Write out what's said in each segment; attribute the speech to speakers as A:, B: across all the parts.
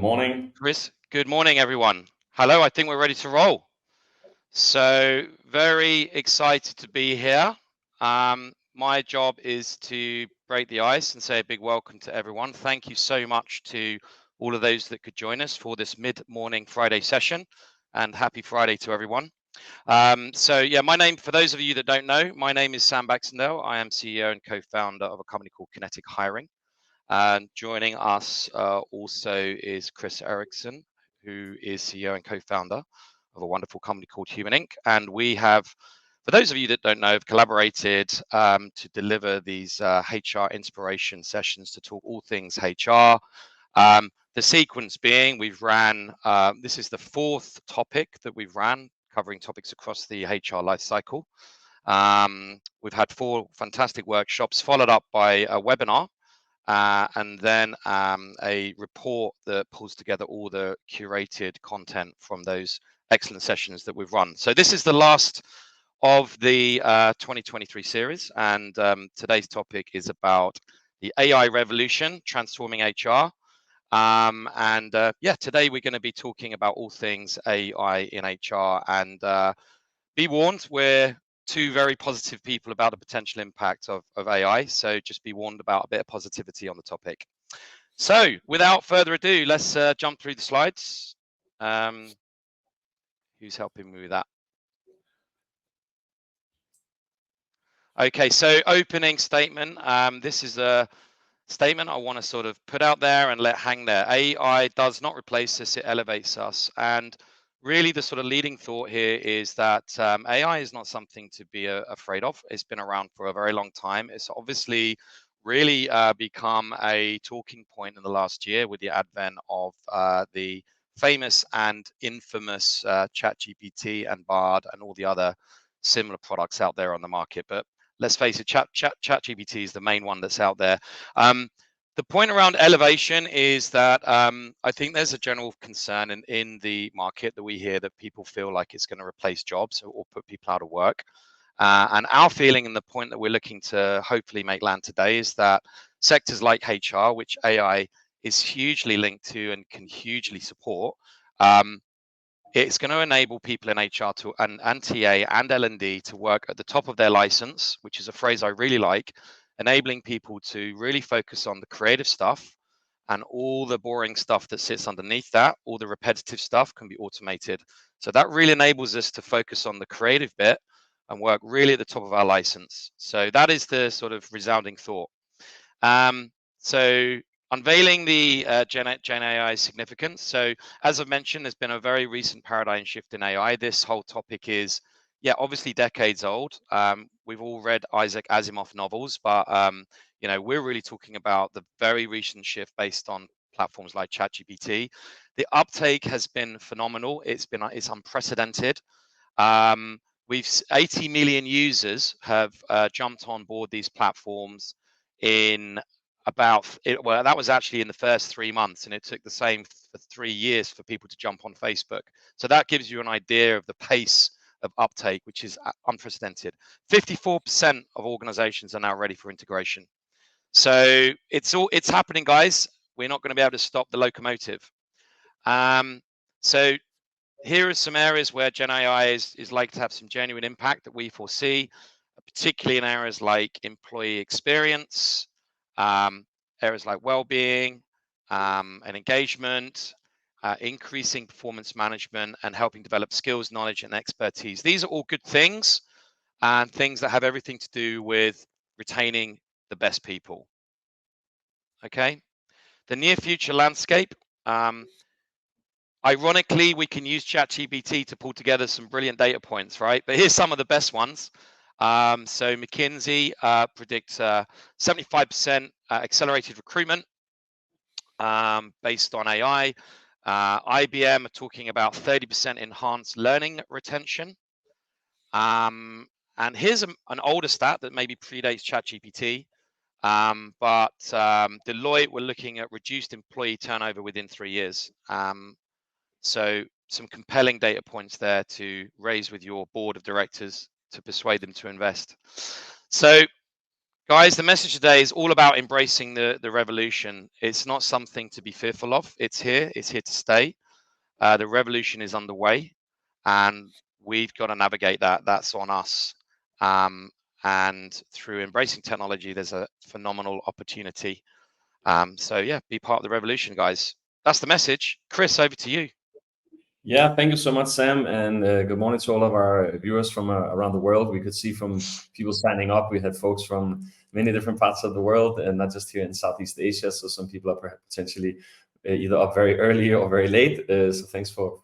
A: Morning.
B: Chris, good morning, everyone. Hello, I think we're ready to roll. So very excited to be here. My job is to break the ice and say a big welcome to everyone. Thank you so much to all of those that could join us for this mid-morning Friday session, and happy Friday to everyone. My name, for those of you that don't know, my name is Sam Baxendale. I am CEO and co-founder of a company called Kinetik Hiring. And joining us also is Christoffer Erichsen, who is CEO and co-founder of a wonderful company called Human Inc. And we have, for those of you that don't know, have collaborated to deliver these HR inspiration sessions to talk all things HR. The sequence being, we've ran, this is the fourth topic that we've ran, covering topics across the HR life cycle. We've had 4 fantastic workshops, followed up by a webinar, and then a report that pulls together all the curated content from those excellent sessions that we've run. So this is the last of the 2023 series, and today's topic is about the AI revolution, transforming HR. Today we're going to be talking about all things AI in HR, and be warned, we're 2 very positive people about the potential impact of AI. So just be warned about a bit of positivity on the topic. So without further ado, let's jump through the slides. Who's helping me with that? Okay, so opening statement. This is a statement I want to sort of put out there and let hang there. AI does not replace us, it elevates us. And really the sort of leading thought here is that AI is not something to be afraid of. It's been around for a very long time. It's obviously really become a talking point in the last year with the advent of the famous and infamous ChatGPT and Bard and all the other similar products out there on the market. But let's face it, ChatGPT is the main one that's out there. The point around elevation is that I think there's a general concern in the market that we hear that people feel like it's going to replace jobs or put people out of work. And our feeling, and the point that we're looking to hopefully make land today, is that sectors like HR, which AI is hugely linked to and can hugely support, it's going to enable people in HR to and TA and L&D to work at the top of their license, which is a phrase I really like, enabling people to really focus on the creative stuff, and all the boring stuff that sits underneath that, all the repetitive stuff can be automated. So that really enables us to focus on the creative bit and work really at the top of our license. So that is the sort of resounding thought. So unveiling the GenAI significance. So as I've mentioned, there's been a very recent paradigm shift in AI. This whole topic is, obviously decades old. We've all read Isaac Asimov novels, but we're really talking about the very recent shift based on platforms like ChatGPT. The uptake has been phenomenal. It's unprecedented. We've 80 million users have jumped on board these platforms in that was actually in the first 3 months, and it took the same for 3 years for people to jump on Facebook. So that gives you an idea of the pace of uptake, which is unprecedented. 54% of organizations are now ready for integration. So it's happening, guys. We're not going to be able to stop the locomotive. So here are some areas where GenAI is like to have some genuine impact that we foresee, particularly in areas like employee experience, areas like well-being and engagement, increasing performance management, and helping develop skills, knowledge, and expertise. These are all good things, and things that have everything to do with retaining the best people. Okay, the near future landscape. Ironically, we can use ChatGPT to pull together some brilliant data points, right? But here's some of the best ones. So McKinsey predicts 75% accelerated recruitment based on AI. IBM are talking about 30% enhanced learning retention. And here's an older stat that maybe predates ChatGPT. But Deloitte were looking at reduced employee turnover within 3 years. So some compelling data points there to raise with your board of directors to persuade them to invest. So Guys, the message today is all about embracing the revolution. It's not something to be fearful of. It's here to stay. The revolution is underway, and we've got to navigate that. That's on us. And through embracing technology, there's a phenomenal opportunity. So yeah, be part of the revolution, guys. That's the message. Chris, over to you.
A: Yeah, thank you so much, Sam, and good morning to all of our viewers from around the world. We could see from people signing up, we had folks from many different parts of the world, and not just here in Southeast Asia. So some people are potentially either up very early or very late. So thanks for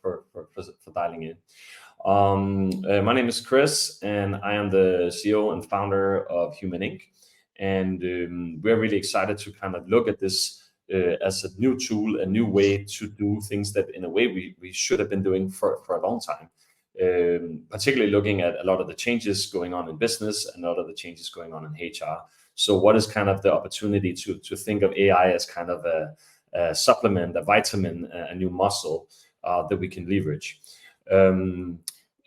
A: dialing in. My name is Chris, and I am the CEO and founder of Human Inc. And we're really excited to kind of look at this as a new tool, a new way to do things that in a way we should have been doing for a long time. Particularly looking at a lot of the changes going on in business and a lot of the changes going on in HR. So what is kind of the opportunity to think of AI as kind of a supplement, a vitamin, a new muscle that we can leverage.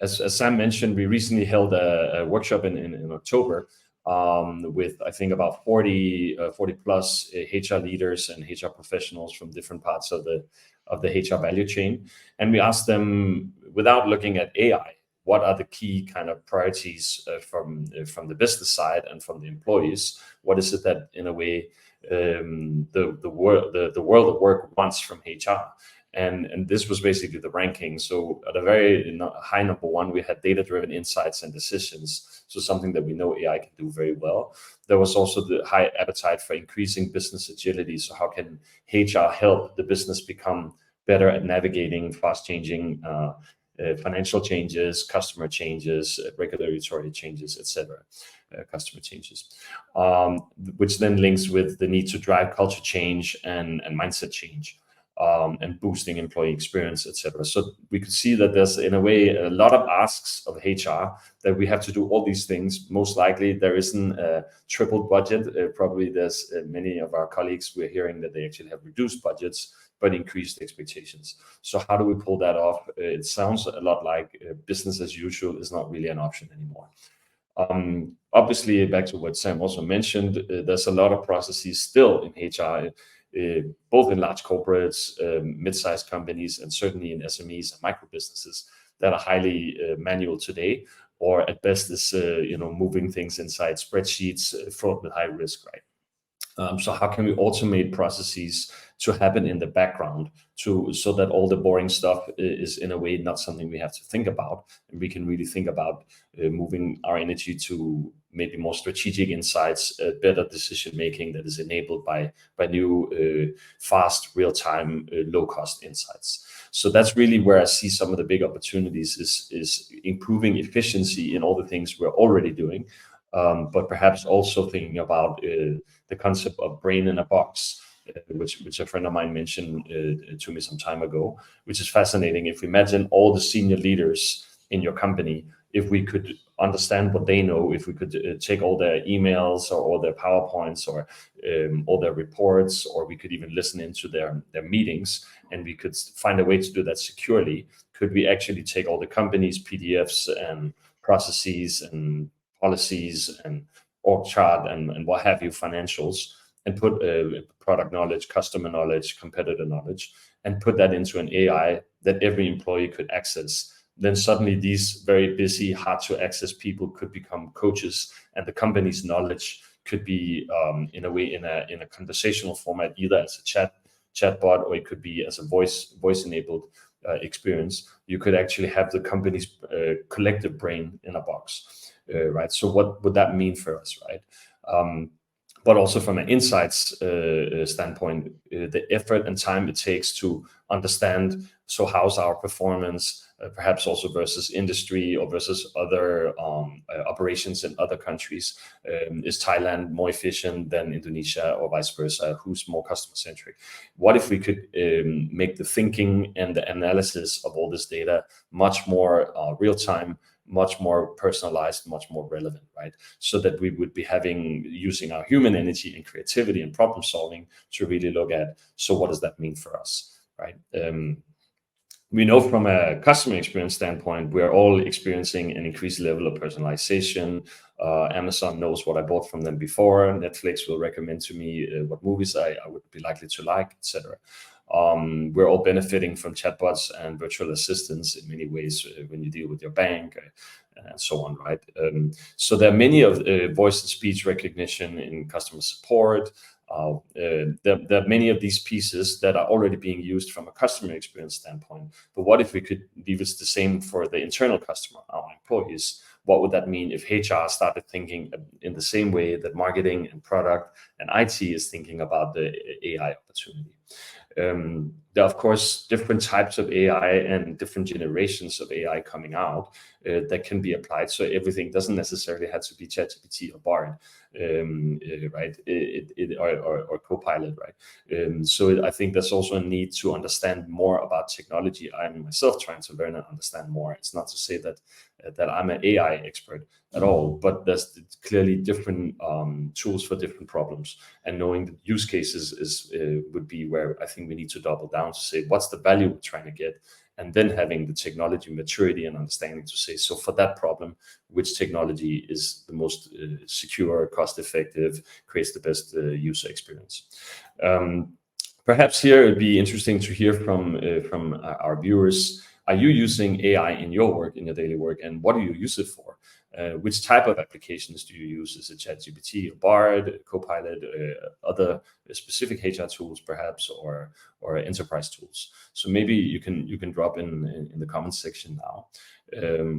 A: As Sam mentioned, we recently held a workshop in October with I think about 40 plus HR leaders and HR professionals from different parts of the HR value chain, and we asked them, without looking at AI, what are the key kind of priorities from the business side and from the employees? What is it that in a way the world of work wants from HR? And this was basically the ranking. So at a very high number one, we had data-driven insights and decisions. So something that we know AI can do very well. There was also the high appetite for increasing business agility. So how can HR help the business become better at navigating fast-changing financial changes, customer changes, regulatory changes, etc. Customer changes, which then links with the need to drive culture change and mindset change. And boosting employee experience, etc. So we could see that there's, in a way, a lot of asks of HR that we have to do all these things. Most likely, there isn't a tripled budget. Probably there's many of our colleagues, we're hearing that they actually have reduced budgets, but increased expectations. So how do we pull that off? It sounds a lot like business as usual is not really an option anymore. Obviously, back to what Sam also mentioned, there's a lot of processes still in HR, both in large corporates, mid-sized companies, and certainly in SMEs and micro businesses that are highly manual today, or at best is moving things inside spreadsheets fraught with high risk, right? So how can we automate processes to happen in the background so that all the boring stuff is in a way not something we have to think about, and we can really think about moving our energy to maybe more strategic insights, better decision making that is enabled by new fast, real-time, low-cost insights. So that's really where I see some of the big opportunities is improving efficiency in all the things we're already doing, but perhaps also thinking about the concept of brain in a box, which a friend of mine mentioned to me some time ago, which is fascinating. If we imagine all the senior leaders in your company, if we could understand what they know, if we could take all their emails or all their PowerPoints or all their reports, or we could even listen into their meetings, and we could find a way to do that securely, could we actually take all the company's PDFs and processes and policies and org chart and what have you, financials, and put product knowledge, customer knowledge, competitor knowledge, and put that into an AI that every employee could access? Then suddenly these very busy, hard to access people could become coaches, and the company's knowledge could be in a way in a conversational format, either as a chatbot, or it could be as a voice enabled experience. You could actually have the company's collective brain in a box, right? So what would that mean for us, right? But also from an insights standpoint, the effort and time it takes to understand, so how's our performance, perhaps also versus industry or versus other operations in other countries. Is Thailand more efficient than Indonesia, or vice versa? Who's more customer centric? What if we could make the thinking and the analysis of all this data much more real time, much more personalized, much more relevant, right? So that we would be using our human energy and creativity and problem solving to really look at, so what does that mean for us, right? we know from a customer experience standpoint, we're all experiencing an increased level of personalization. Amazon knows what I bought from them before. Netflix will recommend to me what movies I would be likely to like, etc. We're all benefiting from chatbots and virtual assistants in many ways when you deal with your bank and so on, right? So there are many of voice and speech recognition in customer support. There are many of these pieces that are already being used from a customer experience standpoint. But what if we could leave it the same for the internal customer, our employees? What would that mean if HR started thinking in the same way that marketing and product and IT is thinking about the AI opportunity? There are, of course, different types of AI and different generations of AI coming out that can be applied. So everything doesn't necessarily have to be ChatGPT or Bard, right? Or Copilot, right? So I think there's also a need to understand more about technology. I'm myself trying to learn and understand more. It's not to say that I'm an AI expert at all, but there's clearly different tools for different problems, and knowing the use cases would be where I think we need to double down to say what's the value we're trying to get, and then having the technology maturity and understanding to say, so for that problem, which technology is the most secure, cost effective, creates the best user experience. Perhaps here it'd be interesting to hear from our viewers. Are you using AI in your work, in your daily work, and what do you use it for? Which type of applications do you use? Is it ChatGPT or Bard, Copilot, other specific HR tools perhaps, or enterprise tools? So maybe you can drop in the comments section now.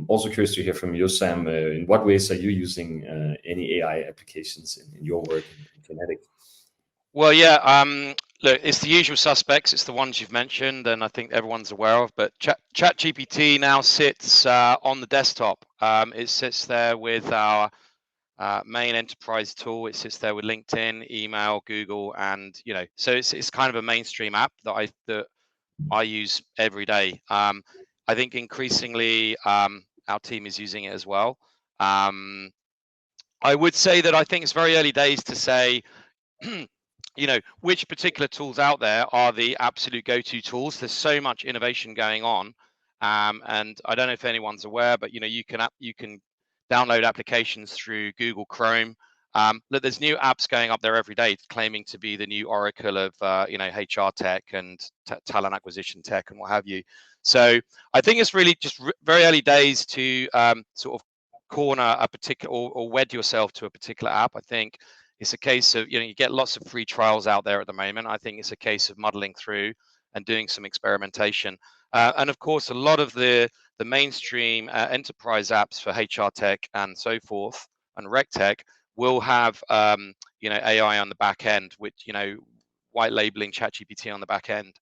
A: Also curious to hear from you, Sam. In what ways are you using any AI applications in your work in Kinetik?
B: Well, yeah, look, it's the usual suspects. It's the ones you've mentioned, and I think everyone's aware of. But ChatGPT now sits on the desktop. It sits there with our main enterprise tool. It sits there with LinkedIn, email, Google, and so it's kind of a mainstream app that I use every day. I think increasingly our team is using it as well. I would say that I think it's very early days to say which particular tools out there are the absolute go-to tools. There's so much innovation going on, and I don't know if anyone's aware, but you can download applications through Google Chrome. Look, there's new apps going up there every day claiming to be the new Oracle of HR tech and talent acquisition tech and what have you. So I think it's really just very early days to sort of corner a particular or wed yourself to a particular app. I think it's a case of, you get lots of free trials out there at the moment. I think it's a case of muddling through and doing some experimentation. And of course, a lot of the mainstream enterprise apps for HR tech and so forth and rec tech will have, AI on the back end, which, white labeling ChatGPT on the back end.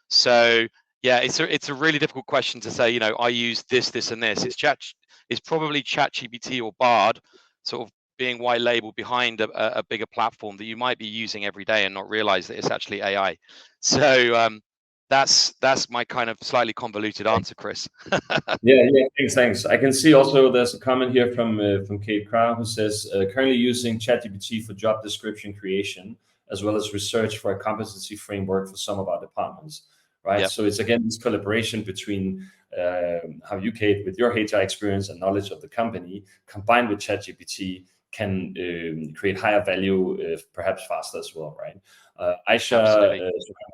B: So yeah, it's a really difficult question to say, I use this, and this. It's probably ChatGPT or Bard sort of being white labeled behind a bigger platform that you might be using every day and not realize that it's actually AI. So that's my kind of slightly convoluted answer, Chris.
A: Yeah, thanks. I can see also there's a comment here from Kate Crow who says currently using ChatGPT for job description creation as well as research for a competency framework for some of our departments. Right. Yep. So it's again this collaboration between how you, Kate, with your HR experience and knowledge of the company, combined with ChatGPT, can create higher value, perhaps faster as well, right? Aisha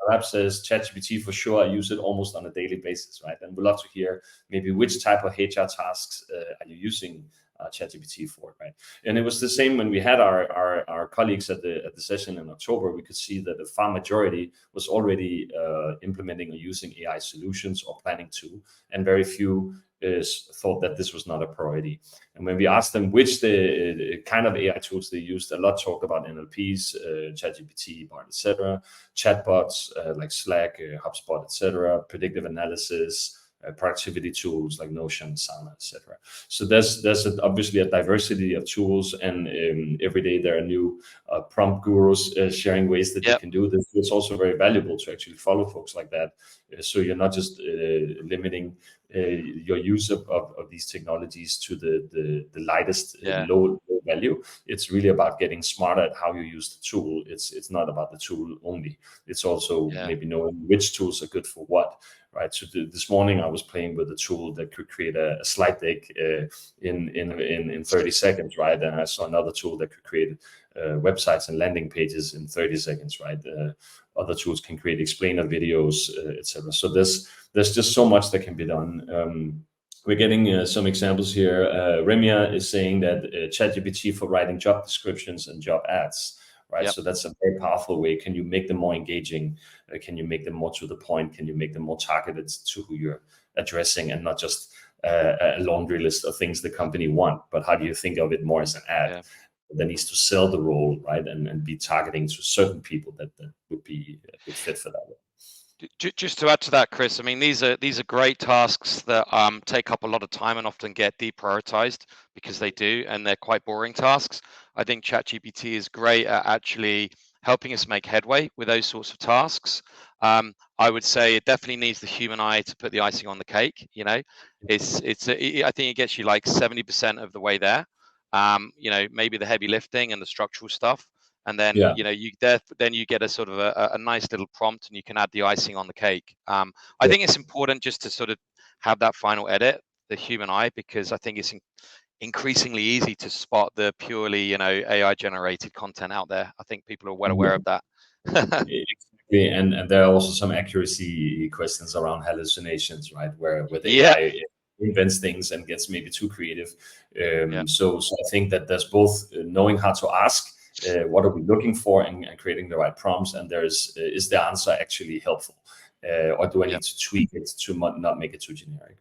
A: Rab says ChatGPT for sure. I use it almost on a daily basis, right? And we'd love to hear maybe which type of HR tasks are you using ChatGPT for, right? And it was the same when we had our colleagues at the session in October. We could see that the far majority was already implementing or using AI solutions or planning to, and very few thought that this was not a priority. And when we asked them which the kind of AI tools they used, a lot talked about NLPs, ChatGPT, Bard, etc., chatbots like Slack, HubSpot, etc., predictive analysis, productivity tools like Notion, Asana, etc. So there's obviously a diversity of tools, and every day there are new prompt gurus sharing ways that you can do this. It's also very valuable to actually follow folks like that, so you're not just limiting your use of these technologies to the lightest low value. It's really about getting smarter at how you use the tool. It's not about the tool only. It's also maybe knowing which tools are good for what. Right. So this morning I was playing with a tool that could create a slide deck in 30 seconds, right? And I saw another tool that could create websites and landing pages in 30 seconds, right? Other tools can create explainer videos, etc. So there's just so much that can be done. We're getting some examples here. Remia is saying that ChatGPT for writing job descriptions and job ads. Right. So that's a very powerful way. Can you make them more engaging? Can you make them more to the point? Can you make them more targeted to who you're addressing, and not just a laundry list of things the company want, but how do you think of it more as an ad that needs to sell the role, right? And be targeting to certain people that would be a good fit for that.
B: Just to add to that, Chris, I mean, these are great tasks that take up a lot of time and often get deprioritized because they do, and they're quite boring tasks. I think ChatGPT is great at actually helping us make headway with those sorts of tasks. I would say it definitely needs the human eye to put the icing on the cake. You know, I think it gets you like 70% of the way there. You know, maybe the heavy lifting and the structural stuff. And then you know then you get a sort of a nice little prompt, and you can add the icing on the cake. I think it's important just to sort of have that final edit, the human eye, because I think it's increasingly easy to spot the purely AI generated content out there. I think people are well aware of that.
A: Exactly. And there are also some accuracy questions around hallucinations, right? Where with AI invents things and gets maybe too creative. So I think that there's both knowing how to ask. What are we looking for, and creating the right prompts, and is the answer actually helpful, or do I need to tweak it to not make it too generic?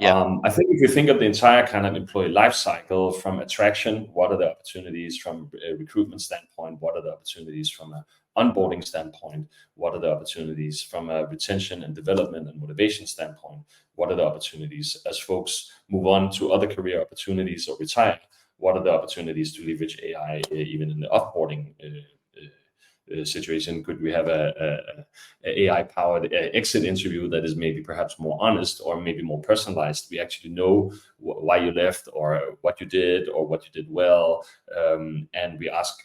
A: I think if you think of the entire kind of employee life cycle, from attraction, what are the opportunities from a recruitment standpoint, what are the opportunities from a onboarding standpoint, what are the opportunities from a retention and development and motivation standpoint, what are the opportunities as folks move on to other career opportunities or retire, what are the opportunities to leverage AI even in the offboarding situation? Could we have a AI-powered exit interview that is maybe perhaps more honest or maybe more personalized? We actually know why you left, or what you did, or what you did well, and we ask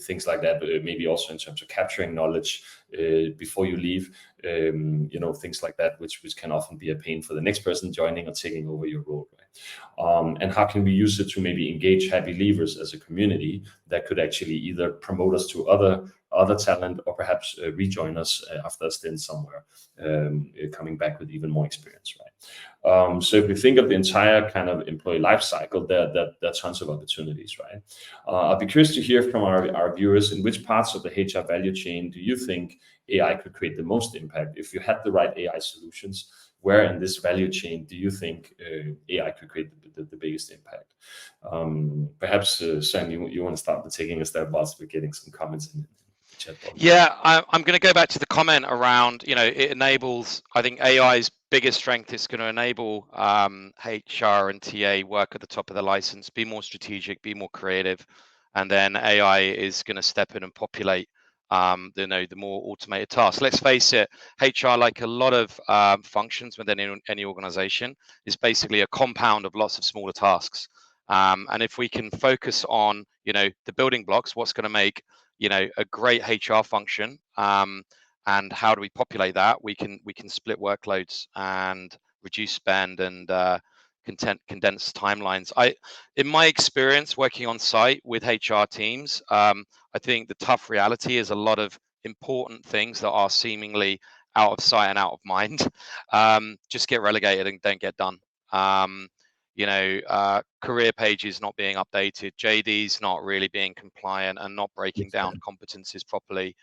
A: things like that. Maybe also in terms of capturing knowledge before you leave, things like that, which can often be a pain for the next person joining or taking over your role. Right? And how can we use it to maybe engage happy leavers as a community that could actually either promote us to other talent, or perhaps rejoin us after a stint somewhere, coming back with even more experience, right? So if we think of the entire kind of employee life cycle, there are tons of opportunities, right? I'll be curious to hear from our viewers, in which parts of the HR value chain do you think AI could create the most impact? If you had the right AI solutions, where in this value chain do you think AI could create the biggest impact? Perhaps, Sam, you want to start with taking a step whilst we're getting some comments in the chat box.
B: Yeah, I'm going to go back to the comment around, it enables, I think AI's biggest strength is going to enable HR and TA work at the top of the license, be more strategic, be more creative, and then AI is going to step in and populate the more automated tasks. Let's face it, HR, like a lot of functions within any organization, is basically a compound of lots of smaller tasks. And if we can focus on, the building blocks, what's going to make, a great HR function, and how do we populate that? We can split workloads and reduce spend and condense timelines. In my experience working on site with HR teams, I think the tough reality is a lot of important things that are seemingly out of sight and out of mind just get relegated and don't get done. Career pages not being updated, JDs not really being compliant and not breaking down competencies properly,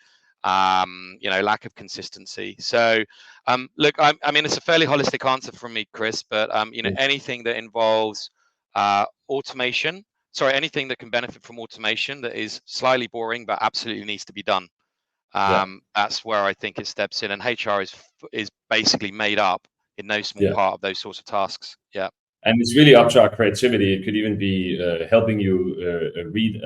B: lack of consistency. So, look, I mean, it's a fairly holistic answer from me, Chris, but, anything that involves anything that can benefit from automation that is slightly boring but absolutely needs to be done. That's where I think it steps in, and HR is basically made up in no small part of those sorts of tasks. Yeah.
A: And it's really up to our creativity. It could even be helping you read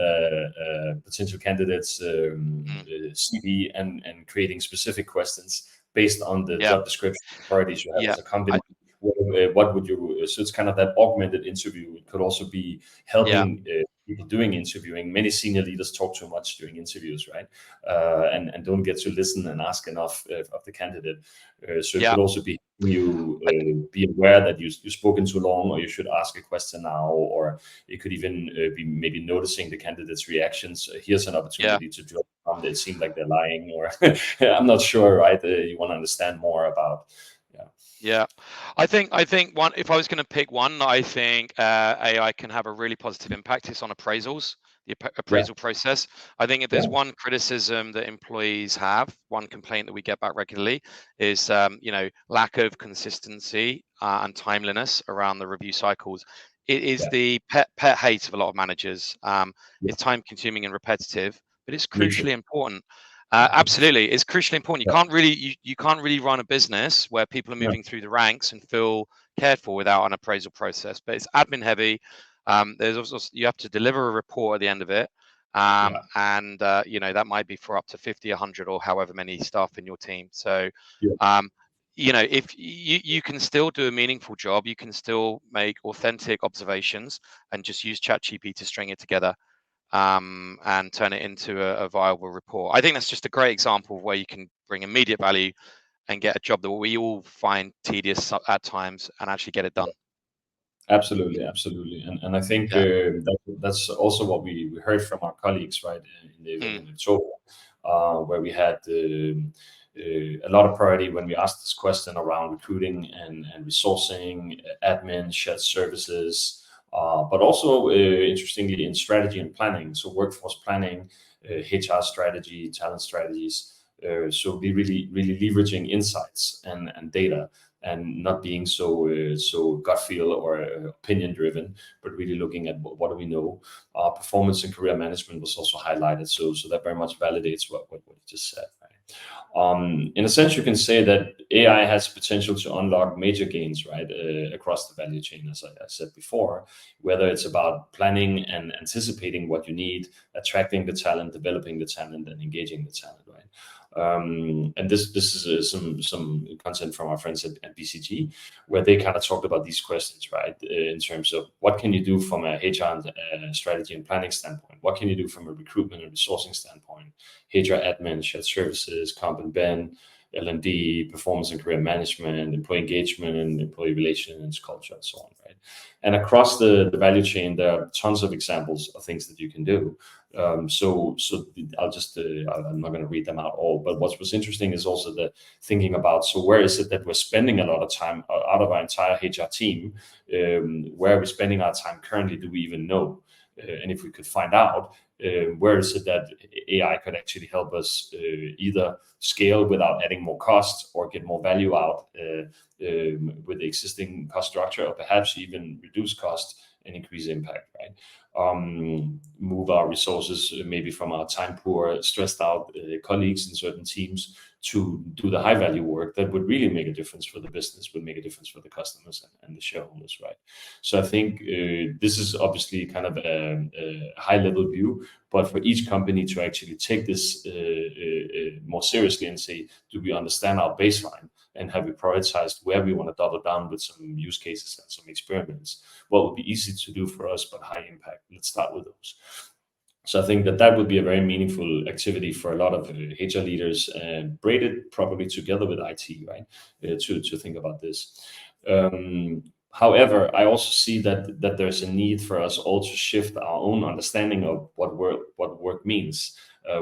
A: potential candidates' CV and creating specific questions based on the job description priorities you have as a company. What would you? So it's kind of that augmented interview. It could also be helping people doing interviewing. Many senior leaders talk too much during interviews, right? And don't get to listen and ask enough of the candidate. So it could also be you be aware that you've spoken too long, or you should ask a question now, or it could even be maybe noticing the candidate's reactions. Here's an opportunity to drop on. It seemed like they're lying, or I'm not sure, right? You want to understand more about.
B: Yeah, I think one. If I was going to pick one, I think AI can have a really positive impact. It's on appraisals, the appraisal process. I think if there's one criticism that employees have, one complaint that we get back regularly is, lack of consistency and timeliness around the review cycles. It is the pet hate of a lot of managers. It's time consuming and repetitive, but it's crucially important. Absolutely, it's crucially important. You can't really run a business where people are moving through the ranks and feel cared for without an appraisal process. But it's admin heavy. There's also, you have to deliver a report at the end of it, and that might be for up to 50, 100, or however many staff in your team. So, if you can still do a meaningful job, you can still make authentic observations and just use ChatGPT to string it together. And turn it into a viable report. I think that's just a great example of where you can bring immediate value and get a job that we all find tedious at times and actually get it done.
A: Absolutely. And I think that's also what we heard from our colleagues, right, in the event in October, where we had a lot of priority when we asked this question around recruiting and resourcing, admin, shared services, but also interestingly in strategy and planning. So workforce planning, HR strategy, talent strategies. So be really leveraging insights and data, and not being so gut feel or opinion driven, but really looking at what do we know. Performance and career management was also highlighted. So that very much validates what you just said. Right? In a sense, you can say that AI has potential to unlock major gains, right, across the value chain, as I said before, whether it's about planning and anticipating what you need, attracting the talent, developing the talent, and engaging the talent, right? And this is some content from our friends at BCG, where they kind of talked about these questions, right, in terms of what can you do from a HR strategy and planning standpoint, what can you do from a recruitment and resourcing standpoint, HR admin, shared services, comp and ben, L&D, performance and career management, employee engagement, and employee relations, culture, and so on, right? And across the value chain, there are tons of examples of things that you can do. So I'll just, I'm not going to read them out all, but what was interesting is also the thinking about, so where is it that we're spending a lot of time out of our entire HR team? Where are we spending our time currently? Do we even know? And if we could find out, where is it that AI could actually help us either scale without adding more costs, or get more value out with the existing cost structure, or perhaps even reduce cost and increase impact, right? Move our resources maybe from our time poor, stressed out colleagues in certain teams to do the high value work that would really make a difference for the business, would make a difference for the customers and the shareholders, right? So I think this is obviously kind of a high level view, but for each company to actually take this more seriously and say, do we understand our baseline, and have we prioritized where we want to double down with some use cases and some experiments? What would be easy to do for us, but high impact? Let's start with those. So I think that would be a very meaningful activity for a lot of HR leaders, and braided probably together with IT, right? To think about this. However, I also see that there's a need for us all to shift our own understanding of what work means,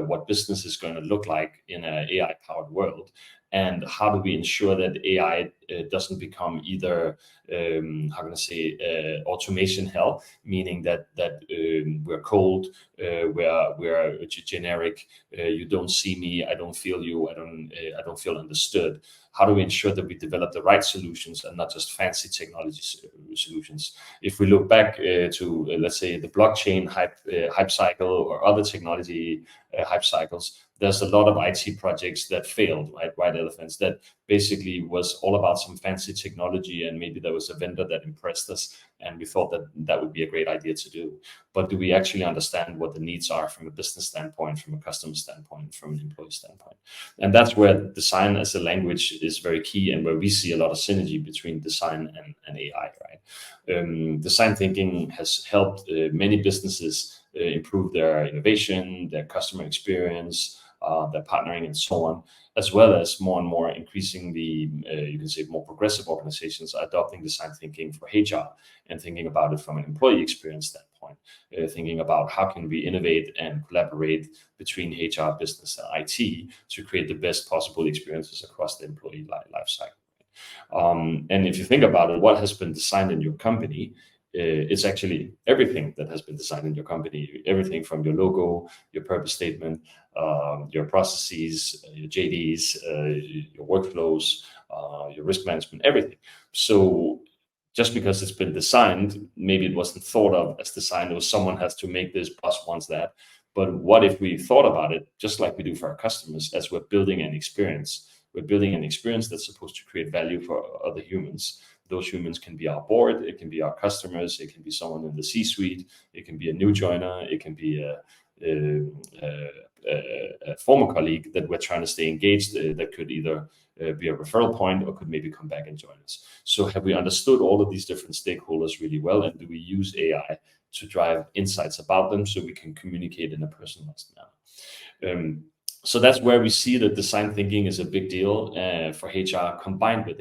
A: what business is going to look like in an AI-powered world, and how do we ensure that AI doesn't become either automation hell, meaning that we're cold, we're generic, you don't see me, I don't feel you, I don't feel understood. How do we ensure that we develop the right solutions and not just fancy technology solutions? If we look back to let's say the blockchain hype cycle, or other technology hype cycles. There's a lot of IT projects that failed, right? White elephants that basically was all about some fancy technology, and maybe there was a vendor that impressed us, and we thought that that would be a great idea to do. But do we actually understand what the needs are from a business standpoint, from a customer standpoint, from an employee standpoint? And that's where design as a language is very key, and where we see a lot of synergy between design and AI, right? Design thinking has helped many businesses improve their innovation, their customer experience, their partnering, and so on, as well as more and more increasingly, you can say, more progressive organizations are adopting design thinking for HR and thinking about it from an employee experience standpoint, thinking about how can we innovate and collaborate between HR, business, and IT to create the best possible experiences across the employee life cycle. And if you think about it, what has been designed in your company, it's actually everything that has been designed in your company, everything from your logo, your purpose statement, your processes, your JDs, your workflows, your risk management, everything. So just because it's been designed, maybe it wasn't thought of as design, or someone has to make this, boss wants that. But what if we thought about it just like we do for our customers, as we're building an experience? We're building an experience that's supposed to create value for other humans. Those humans can be our board, it can be our customers, it can be someone in the C-suite, it can be a new joiner, it can be a former colleague that we're trying to stay engaged, that could either be a referral point or could maybe come back and join us. So have we understood all of these different stakeholders really well, and do we use AI to drive insights about them so we can communicate in a personalized manner? So that's where we see that design thinking is a big deal for HR combined with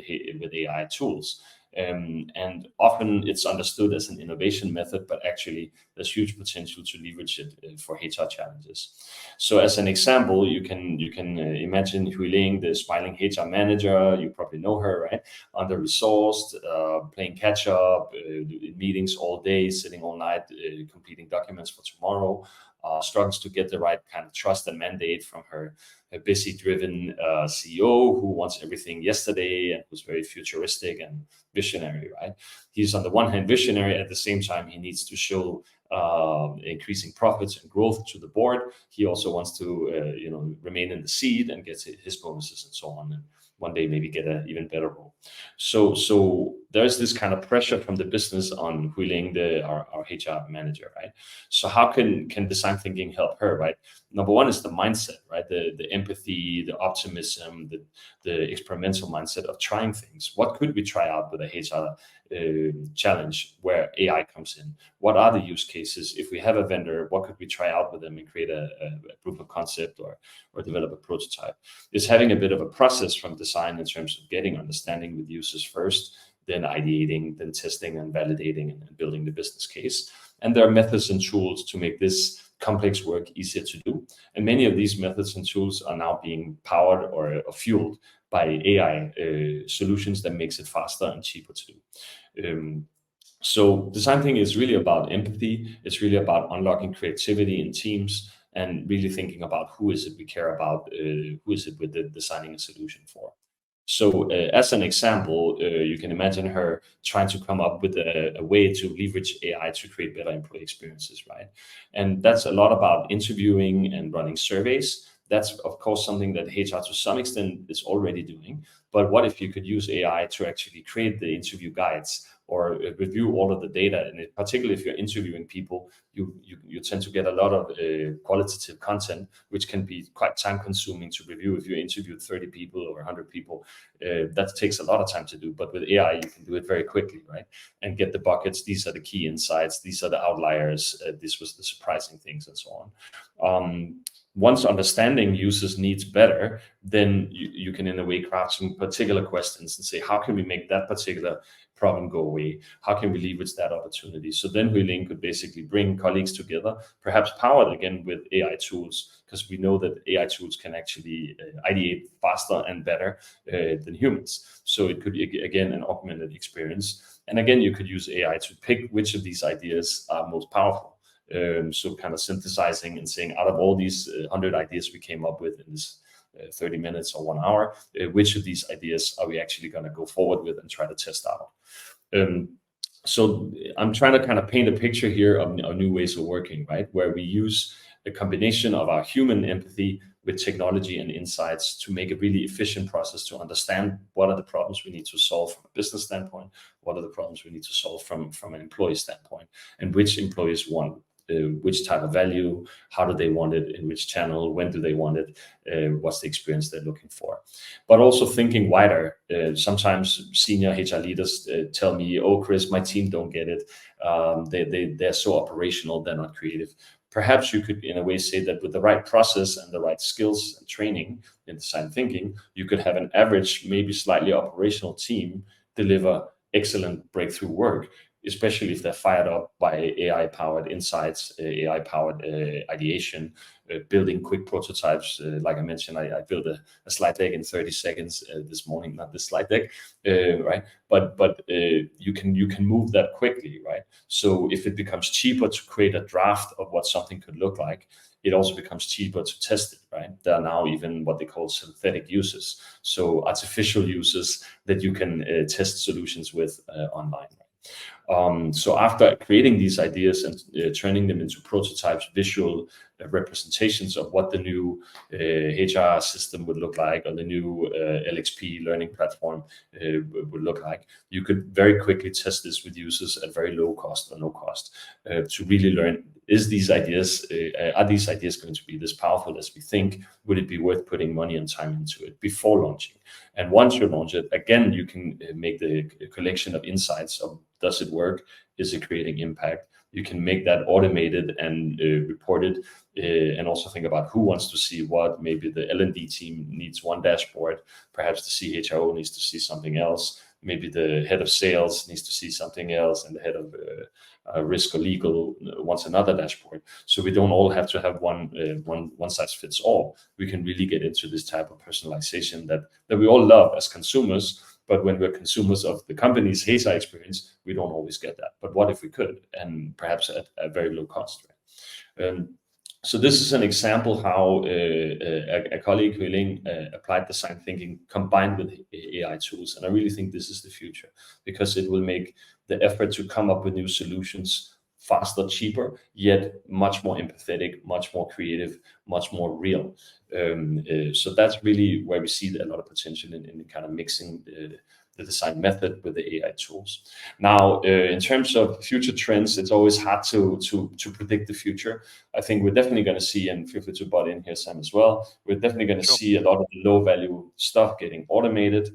A: AI tools. And often it's understood as an innovation method, but actually there's huge potential to leverage it for HR challenges. So as an example, you can imagine Huiling, the smiling HR manager. You probably know her, right? Under-resourced, playing catch up, in meetings all day, sitting all night, completing documents for tomorrow. Struggles to get the right kind of trust and mandate from her busy, driven CEO who wants everything yesterday and who's very futuristic and visionary, right? He's on the one hand visionary, at the same time he needs to show increasing profits and growth to the board. He also wants to remain in the seat and get his bonuses and so on, and one day maybe get an even better role. So there's this kind of pressure from the business on Huiling, our HR manager, right? So how can design thinking help her, right? Number one is the mindset, right? The empathy, the optimism, the experimental mindset of trying things. What could we try out with a HR challenge where AI comes in? What are the use cases? If we have a vendor, what could we try out with them and create a proof of concept or develop a prototype? It's having a bit of a process from design in terms of getting understanding with users first, then ideating, then testing and validating and building the business case. And there are methods and tools to make this complex work easier to do. And many of these methods and tools are now being powered or fueled by AI solutions that makes it faster and cheaper to do. So design thinking is really about empathy. It's really about unlocking creativity in teams and really thinking about who is it we care about, who is it we're designing a solution for. So as an example, you can imagine her trying to come up with a way to leverage AI to create better employee experiences, right? And that's a lot about interviewing and running surveys. That's, of course, something that HR to some extent is already doing. But what if you could use AI to actually create the interview guides or review all of the data? And particularly if you're interviewing people, you tend to get a lot of qualitative content, which can be quite time consuming to review. If you interviewed 30 people or 100 people, that takes a lot of time to do. But with AI, you can do it very quickly, right? And get the buckets. These are the key insights. These are the outliers. This was the surprising things and so on. Once understanding users' needs better, then you can in a way craft some particular questions and say, how can we make that particular problem go away? How can we leverage that opportunity? So then Huiling could basically bring colleagues together, perhaps powered again with AI tools, because we know that AI tools can actually ideate faster and better than humans. So it could be, again, an augmented experience. And again, you could use AI to pick which of these ideas are most powerful. So kind of synthesizing and saying, out of all these 100 ideas we came up with in this 30 minutes or 1 hour, which of these ideas are we actually going to go forward with and try to test out? So I'm trying to kind of paint a picture here of new ways of working, right? Where we use a combination of our human empathy with technology and insights to make a really efficient process to understand what are the problems we need to solve from a business standpoint, what are the problems we need to solve from an employee standpoint, and which employees want which type of value, how do they want it, in which channel, when do they want it, what's the experience they're looking for. But also thinking wider. Sometimes senior HR leaders tell me, oh, Chris, my team don't get it. They're so operational, they're not creative. Perhaps you could, in a way, say that with the right process and the right skills and training in design thinking, you could have an average, maybe slightly operational team deliver excellent breakthrough work, especially if they're fired up by AI-powered insights, AI-powered ideation, building quick prototypes. Like I mentioned, I built a slide deck in 30 seconds this morning, not this slide deck, right? But you can move that quickly, right? So if it becomes cheaper to create a draft of what something could look like, it also becomes cheaper to test it, right? There are now even what they call synthetic uses, so artificial uses that you can test solutions with online. So after creating these ideas and turning them into prototypes, visual representations of what the new HR system would look like, or the new LXP learning platform would look like, you could very quickly test this with users at very low cost or no cost to really learn, are these ideas going to be this powerful as we think? Would it be worth putting money and time into it before launching? And once you launch it, again, you can make the collection of insights of, does it work? Is it creating impact? You can make that automated and reported, and also think about who wants to see what. Maybe the L&D team needs one dashboard, perhaps the CHRO needs to see something else, maybe the head of sales needs to see something else, and the head of risk or legal wants another dashboard. So we don't all have to have one size fits all. We can really get into this type of personalization that we all love as consumers. But when we're consumers of the company's HR experience, we don't always get that. But what if we could, and perhaps at a very low cost, right? So this is an example how a colleague, Huiling, applied design thinking combined with AI tools. And I really think this is the future, because it will make the effort to come up with new solutions faster, cheaper, yet much more empathetic, much more creative, much more real. So that's really where we see a lot of potential in kind of mixing the design method with the AI tools. Now, in terms of future trends, it's always hard to predict the future. I think we're definitely going to see, and feel free to butt in here, Sam, as well. We're definitely going to see a lot of the low-value stuff getting automated.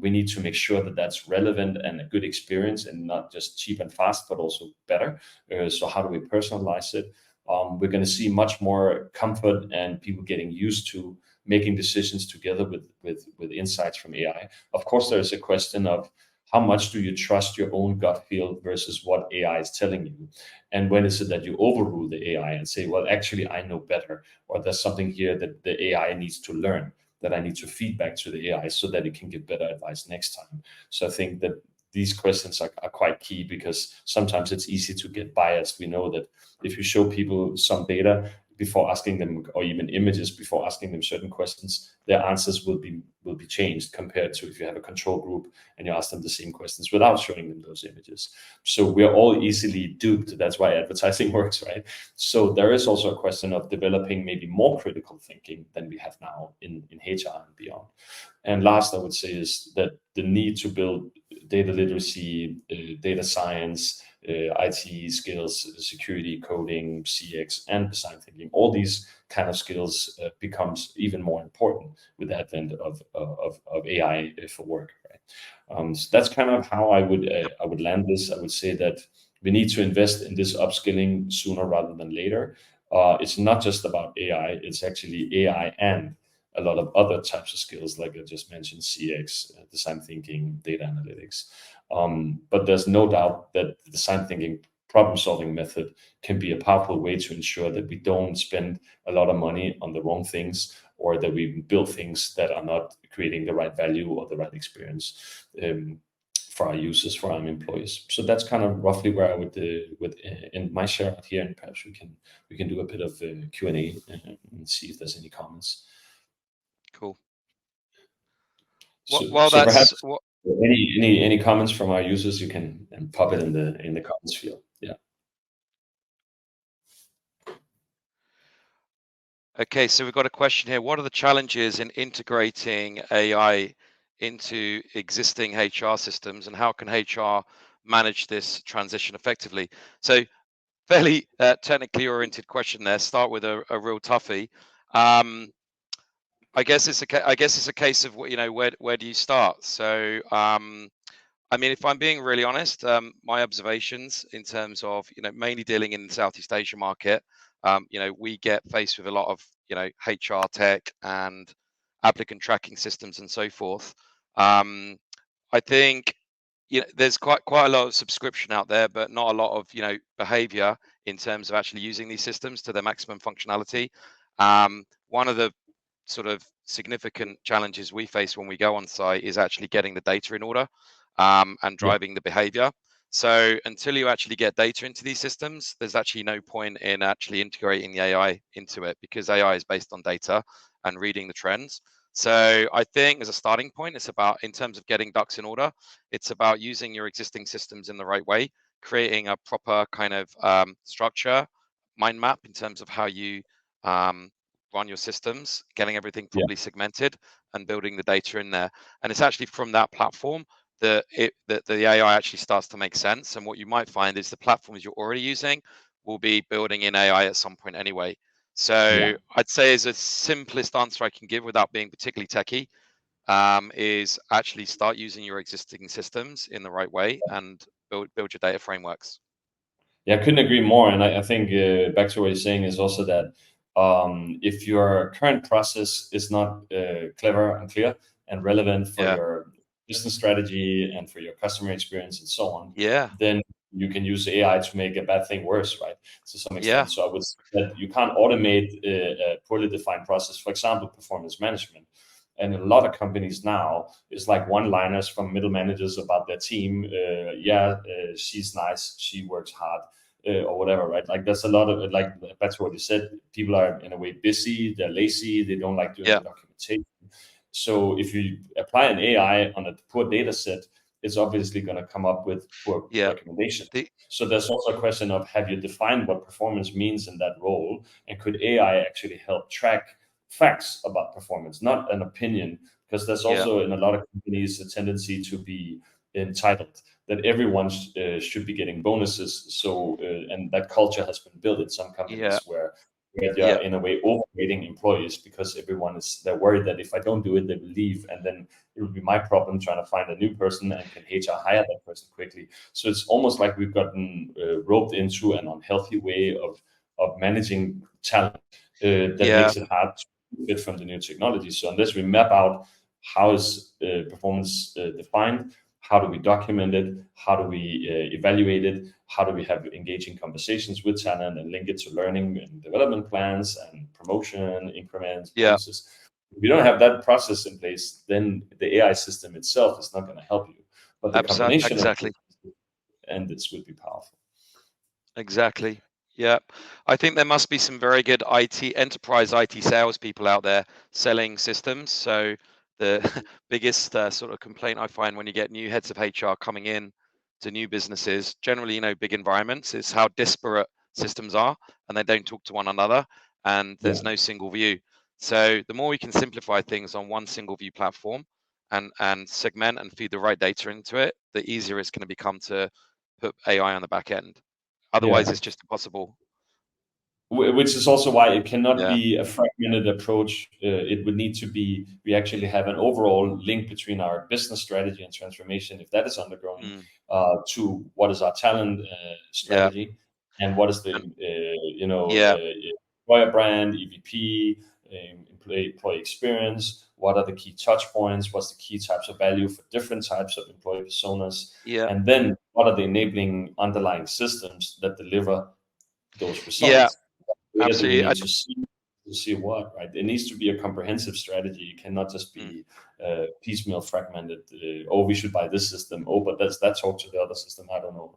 A: We need to make sure that that's relevant and a good experience, and not just cheap and fast, but also better. So how do we personalize it? We're going to see much more comfort and people getting used to making decisions together with insights from AI. Of course, there's a question of how much do you trust your own gut feel versus what AI is telling you? And when is it that you overrule the AI and say, well, actually, I know better, or there's something here that the AI needs to learn, that I need to feed back to the AI so that it can give better advice next time. So I think that these questions are quite key, because sometimes it's easy to get biased. We know that if you show people some data before asking them, or even images before asking them certain questions, their answers will be changed, compared to if you have a control group and you ask them the same questions without showing them those images. So we're all easily duped. That's why advertising works, right? So there is also a question of developing maybe more critical thinking than we have now in HR and beyond. And last, I would say, is that the need to build data literacy, data science, IT skills, security, coding, CX, and design thinking, all these kind of skills becomes even more important with the advent of AI for work. Right? So that's kind of how I would land this. I would say that we need to invest in this upskilling sooner rather than later. It's not just about AI; it's actually AI and a lot of other types of skills, like I just mentioned, CX, design thinking, data analytics. But there's no doubt that the design thinking problem-solving method can be a powerful way to ensure that we don't spend a lot of money on the wrong things, or that we build things that are not creating the right value or the right experience for our users, for our employees. So that's kind of roughly where I would end my share out here, and perhaps we can do a bit of Q&A and see if there's any comments.
B: Cool.
A: So,
B: well,
A: so
B: that's
A: perhaps any comments from our users, you can pop it in the comments field. Yeah.
B: Okay, so we've got a question here. What are the challenges in integrating AI into existing HR systems, and how can HR manage this transition effectively? So, fairly technically oriented question there. Start with a real toughie. I guess it's a case of where do you start? So, I mean, if I'm being really honest, my observations in terms of mainly dealing in the Southeast Asia market, we get faced with a lot of HR tech and applicant tracking systems and so forth. I think there's quite a lot of subscription out there, but not a lot of behavior in terms of actually using these systems to their maximum functionality. One of the sort of significant challenges we face when we go on site is actually getting the data in order, and
A: Yeah,
B: driving the behavior. So until you actually get data into these systems, there's actually no point in actually integrating the AI into it, because AI is based on data and reading the trends. So I think as a starting point, it's about, in terms of getting ducks in order, it's about using your existing systems in the right way, creating a proper kind of structure, mind map in terms of how you um, run your systems, getting everything
A: yeah,
B: properly segmented and building the data in there. And it's actually from that platform that the AI actually starts to make sense. And what you might find is the platforms you're already using will be building in AI at some point anyway.
A: yeah.
B: So I'd say, as a simplest answer I can give without being particularly techy, is actually start using your existing systems in the right way and build your data frameworks.
A: Yeah, I couldn't agree more. And I think back to what you're saying is also that if your current process is not clever and clear and relevant for
B: Yeah,
A: your business strategy and for your customer experience and so on,
B: yeah,
A: then you can use AI to make a bad thing worse, right? To some
B: yeah,
A: extent. So I would say that you can't automate a poorly defined process. For example, performance management. And a lot of companies now is like one-liners from middle managers about their team. She's nice, she works hard, or whatever, right? Like there's a lot of like that's what you said. People are in a way busy, they're lazy, they don't like doing
B: yeah,
A: the documentation. So if you apply an AI on a poor data set, it's obviously going to come up with poor
B: yeah.
A: recommendations.
B: The,
A: So there's also a question of, have you defined what performance means in that role, and could AI actually help track facts about performance, not an opinion? Because there's
B: yeah,
A: also in a lot of companies a tendency to be entitled, that everyone should be getting bonuses. So and that culture has been built in some
B: yeah,
A: companies where
B: yeah,
A: they're in a way overrating employees, because they're worried that if I don't do it, they will leave, and then it will be my problem trying to find a new person, and can HR hire that person quickly. So it's almost like we've gotten roped into an unhealthy way of managing talent that
B: yeah,
A: makes it hard to fit from the new technology. So unless we map out how is performance defined, how do we document it, how do we evaluate it, how do we have engaging conversations with talent and link it to learning and development plans and promotion increments,
B: yeah.
A: bonuses. If you don't have that process in place, then the AI system itself is not going to help you. But the combination of
B: Exactly.
A: and this will be powerful.
B: Exactly. Yeah. I think there must be some very good enterprise IT salespeople out there selling systems. So the biggest sort of complaint I find when you get new heads of HR coming in to new businesses, generally, big environments, is how disparate systems are, and they don't talk to one another, and
A: Yeah.
B: there's no single view. So the more we can simplify things on one single view platform and segment and feed the right data into it, the easier it's going to become to put AI on the back end. Otherwise,
A: Yeah.
B: it's just impossible.
A: Which is also why it cannot
B: Yeah.
A: be a fragmented approach. It would need to be, we actually have an overall link between our business strategy and transformation, if that is undergoing,
B: Mm.
A: to what is our talent
B: Yeah.
A: strategy, and what is the
B: And yeah.
A: employer brand, EVP, employee experience. What are the key touch points? What's the key types of value for different types of employee personas?
B: Yeah.
A: And then what are the enabling underlying systems that deliver those
B: Yeah.
A: results? Data do we
B: Absolutely.
A: need to see what, right? It needs to be a comprehensive strategy. It cannot just
B: Mm.
A: be piecemeal, fragmented. Oh, we should buy this system. Oh, but that talk to the other system. I don't know.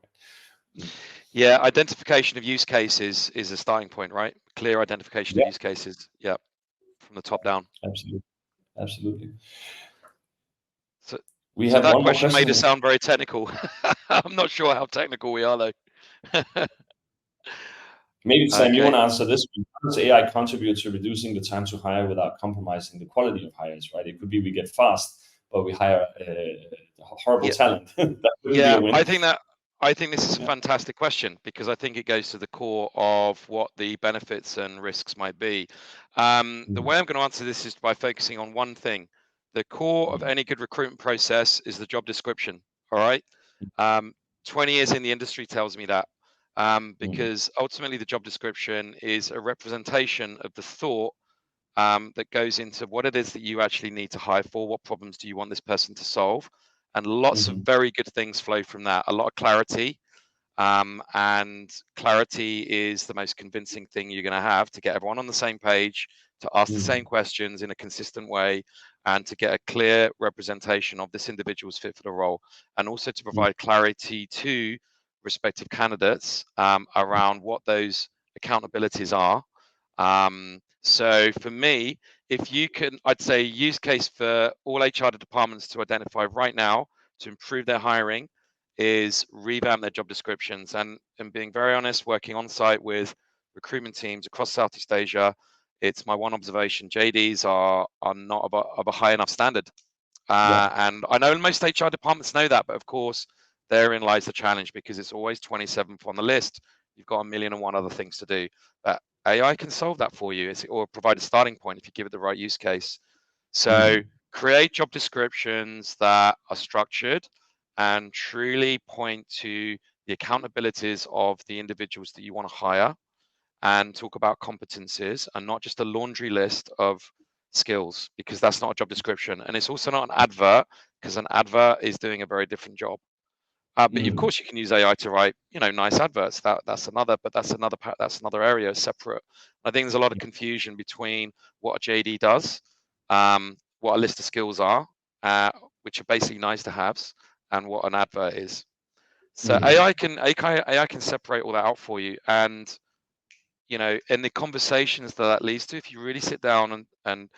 A: Right?
B: Yeah. Identification of use cases is a starting point, right? Clear identification of
A: Yeah,
B: use cases. Yeah. From the top down.
A: absolutely, absolutely.
B: So,
A: We
B: so
A: have
B: that
A: one more
B: question made us
A: question.
B: sound very technical. I'm not sure how technical we are though.
A: Maybe Sam, you want
B: Okay.
A: to answer this one. How does AI contribute to reducing the time to hire without compromising the quality of hires? Right? It could be we get fast, but we hire horrible
B: Yeah.
A: talent. That wouldn't be
B: Yeah,
A: a win.
B: I think this is a
A: Yeah.
B: fantastic question because I think it goes to the core of what the benefits and risks might be. The way I'm going to answer this is by focusing on one thing. The core of any good recruitment process is the job description. All right. Um, 20 years in the industry tells me that because ultimately the job description is a representation of the thought that goes into what it is that you actually need to hire for, what problems do you want this person to solve, and lots of
A: Mhm.
B: very good things flow from that. A lot of clarity, and clarity is the most convincing thing you're going to have to get everyone on the same page, to ask the same
A: Mhm.
B: questions in a consistent way, and to get a clear representation of this individual's fit for the role, and also to
A: Mhm.
B: provide clarity to respective candidates around what those accountabilities are. So for me, if you can, I'd say use case for all HR departments to identify right now to improve their hiring is revamp their job descriptions. And being very honest, working on site with recruitment teams across Southeast Asia, it's my one observation: JDs are not of a high enough standard.
A: Yeah.
B: And I know most HR departments know that, but of course, therein lies the challenge because it's always 27th on the list. You've got a million and one other things to do. But AI can solve that for you, or provide a starting point if you give it the right use case. So
A: Mhm.
B: create job descriptions that are structured and truly point to the accountabilities of the individuals that you want to hire, and talk about competencies and not just a laundry list of skills, because that's not a job description. And it's also not an advert, because an advert is doing a very different job. But of
A: Mhm.
B: course, you can use AI to write, nice adverts. That's another area separate. I think there's a lot of confusion between what a JD does, what a list of skills are, uh, which are basically nice to haves, and what an advert is. So
A: Mhm.
B: AI can separate all that out for you, and in the conversations that leads to, if you really sit down and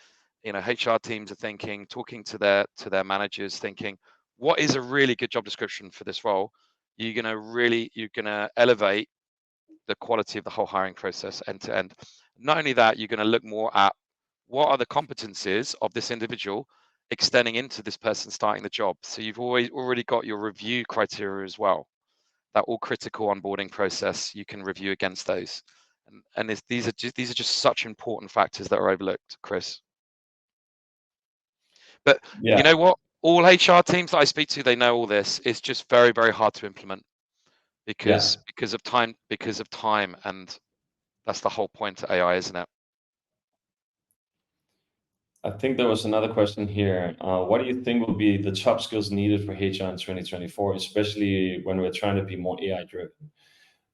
B: HR teams are thinking, talking to their managers, thinking, what is a really good job description for this role, you're gonna elevate the quality of the whole hiring process end to end. Not only that, you're going to look more at what are the competencies of this individual extending into this person starting the job. So you've already got your review criteria as well. That all critical onboarding process, you can review against those. And these are just such important factors that are overlooked, Chris. But
A: Yeah.
B: you know what? All HR teams that I speak to, they know all this. It's just very, very hard to implement
A: Yeah.
B: because of time, and that's the whole point to AI, isn't it?
A: I think there was another question here. What do you think will be the top skills needed for HR in 2024, especially when we're trying to be more AI driven?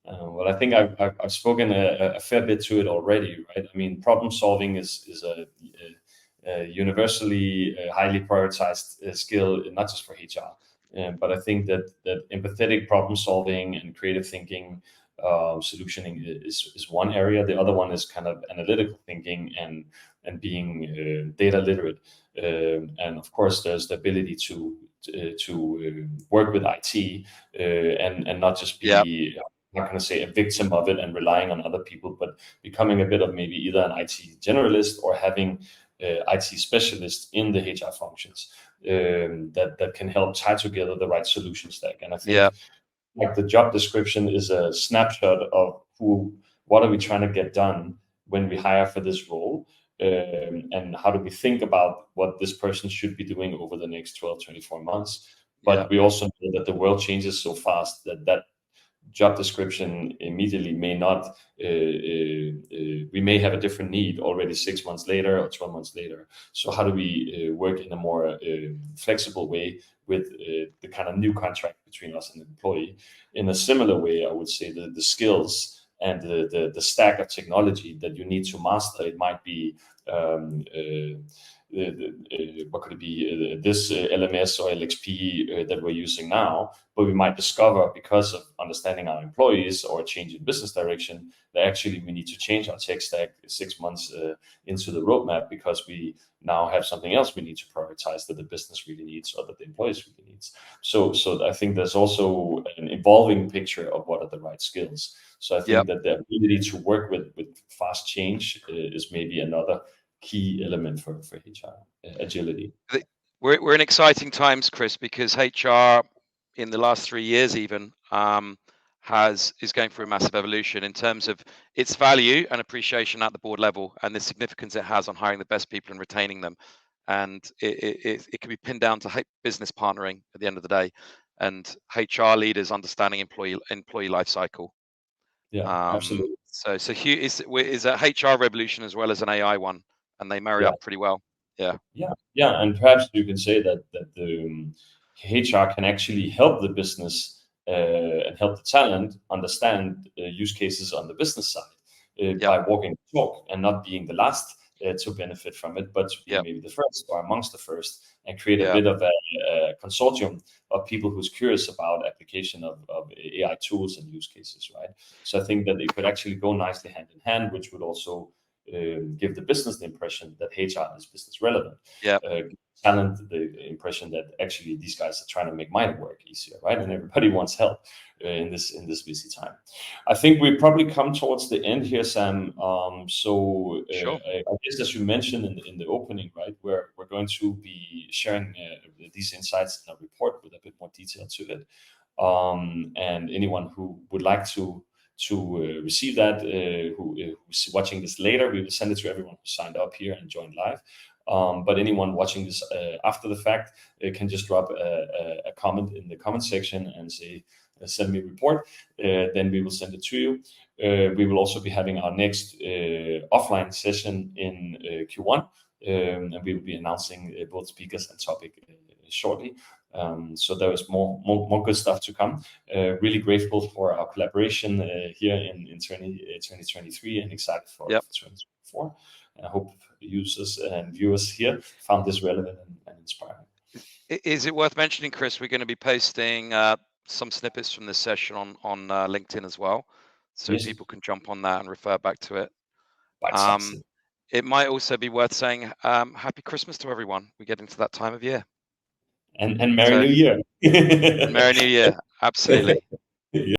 A: Well, I think I've spoken a fair bit to it already, right? I mean, problem solving is a universally highly prioritized skill, not just for HR, but I think that empathetic problem solving and creative thinking, solutioning is one area. The other one is kind of analytical thinking and being data literate, and of course, there's the ability to work with IT and not just
B: Yeah,
A: be not going to say a victim of it and relying on other people, but becoming a bit of maybe either an IT generalist or having IT specialist in the HR functions that can help tie together the right solution stack. And I
B: yeah,
A: think like the job description is a snapshot of what are we trying to get done when we hire for this role, and how do we think about what this person should be doing over the next 12, 24 months.
B: yeah,
A: But we also know that the world changes so fast that job description immediately may not we may have a different need already 6 months later or 12 months later. So how do we work in a more flexible way with the kind of new contract between us and the employee? In a similar way, I would say the skills and the stack of technology that you need to master, it might be what could it be, this LMS or LXP that we're using now, but we might discover, because of understanding our employees or a change in business direction, that actually we need to change our tech stack 6 months into the roadmap, because we now have something else we need to prioritize that the business really needs or that the employees really needs. So I think there's also an evolving picture of what are the right skills. So I think that the ability to work with fast change is maybe another key element for HR, agility.
B: We're in exciting times, Chris, because HR in the last 3 years even is going through a massive evolution in terms of its value and appreciation at the board level, and the significance it has on hiring the best people and retaining them. And it can be pinned down to business partnering at the end of the day, and HR leaders understanding employee life cycle.
A: Yeah, absolutely.
B: So is a HR revolution as well as an AI one, and they marry
A: Yeah.
B: up pretty well.
A: Yeah, and perhaps you can say that the HR can actually help the business and help the talent understand use cases on the business side by walking the talk and not being the last to benefit from it, but to be maybe the first or amongst the first, and create a bit of a consortium of people who's curious about application of AI tools and use cases, right? So I think that it could actually go nicely hand in hand, which would also give the business the impression that HR is business relevant. Talent the impression that actually these guys are trying to make my work easier, right? And everybody wants help in this busy time. I think we probably come towards the end here, Sam.
B: Sure.
A: I guess, as you mentioned in the opening, right, we're going to be sharing these insights in a report with a bit more detail to it. And anyone who would like to receive that, who's watching this later, we will send it to everyone who signed up here and joined live. But anyone watching this after the fact can just drop a comment in the comment section and say, send me a report. Then we will send it to you. We will also be having our next offline session in Q1, and we will be announcing both speakers and topic shortly. So there is more good stuff to come. Really grateful for our collaboration here in 2023, and excited for 2024. And I hope users and viewers here found this relevant and inspiring.
B: Is it worth mentioning, Chris, we're going to be posting some snippets from this session on LinkedIn as well, so people can jump on that and refer back to it. It might also be worth saying Happy Christmas to everyone. We get into that time of year.
A: And Merry New Year.
B: Merry New Year, absolutely.